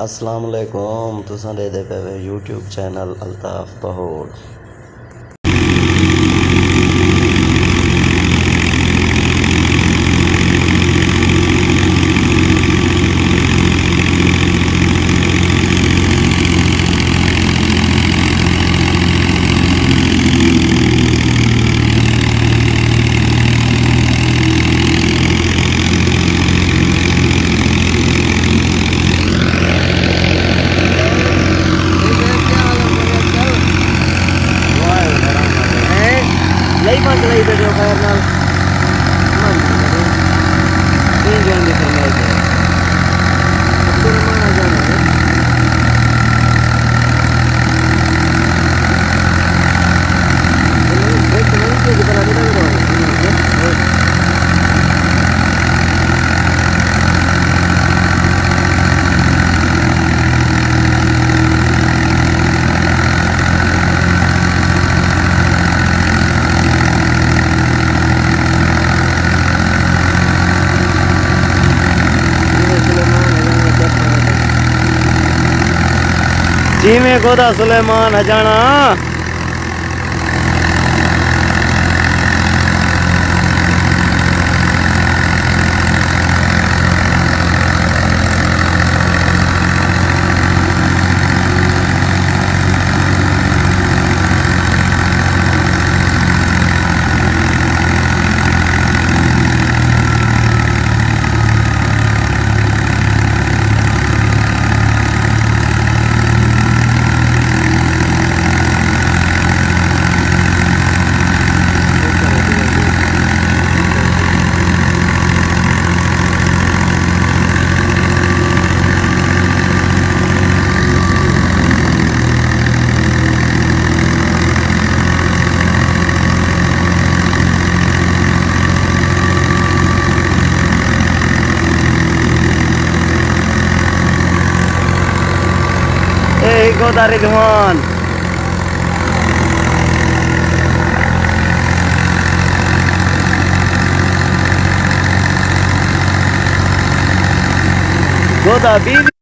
अस्सलाम वालेकुम तुसां दे पे यूट्यूब चैनल अल्ताफ पहोड़। Lấy con lấy về được hay nào? Mang đi đi đi đi đi đi. Itu mana jalan? Ini break nanti kita lagi dulu. जी में गोदा सुलेमान हजाना गोदा रिजवान गोदा बीवी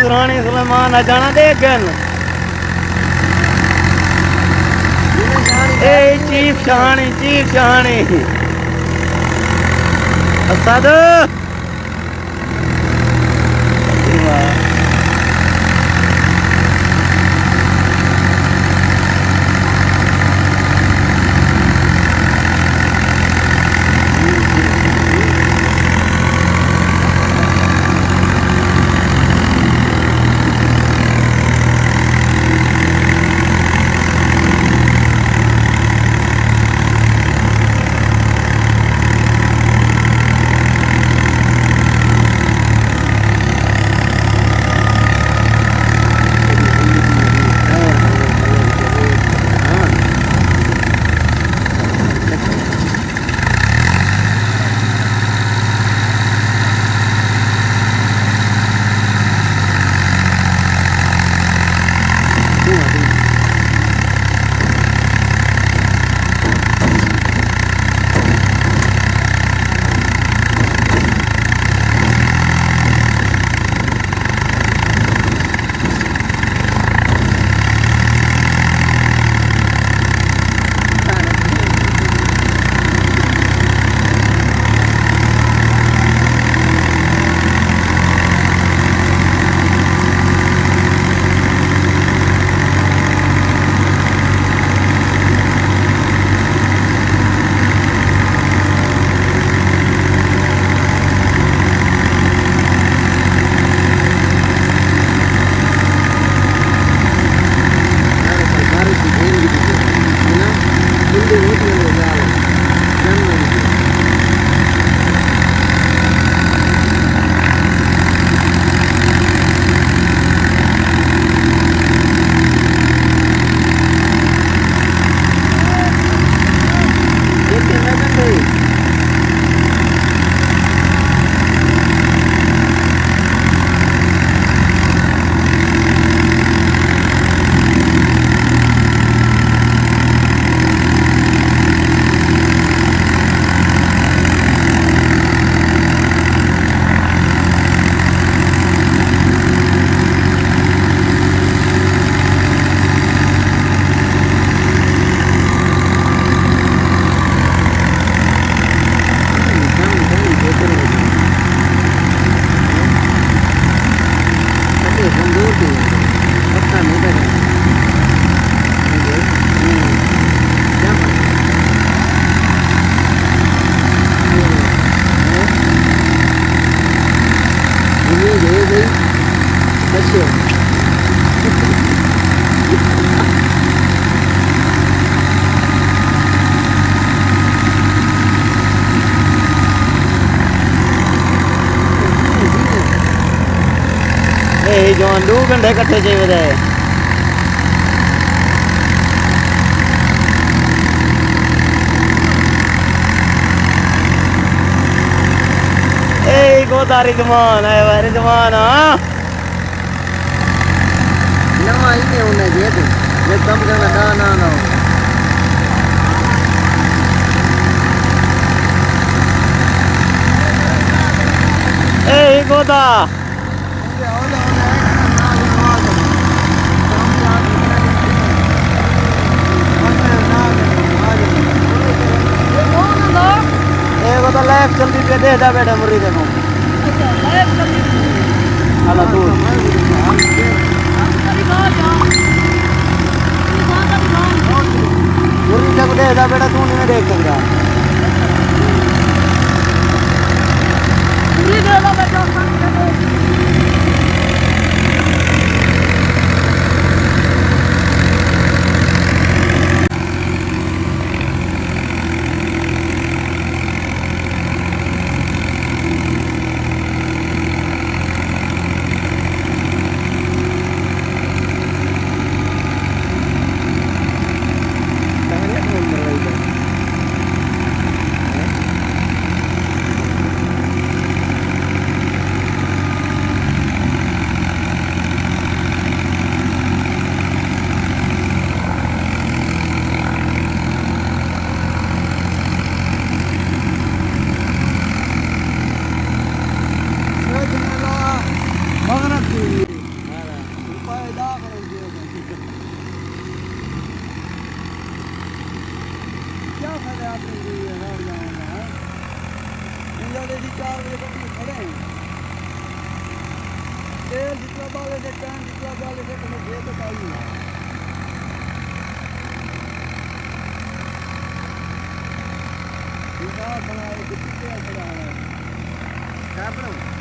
रानी सुलेमान हजाना देखन ए चीफ शहानी असद दे गई बच्चे जवान 2 घंटे कट्ठे चाहिए थे गोदारी जमान है वारे जमान नवा ही नहीं होना चाहिए तो ये कम करना ना ना ए गोदा तो लाइफ जल्दी पे दे दा बेटा मुर्री देखो अच्छा लाइफ जल्दी हां तू मुर्री देखो दे दा बेटा तू नहीं देख सकता मुर्री दे दा बेटा क्या फायदा आपने खड़े हैं तेल जितना बाले से टाइम जितना बाले से तुम्हें दे तो चाहिए बनाए कितने खड़ा है क्या बनाऊं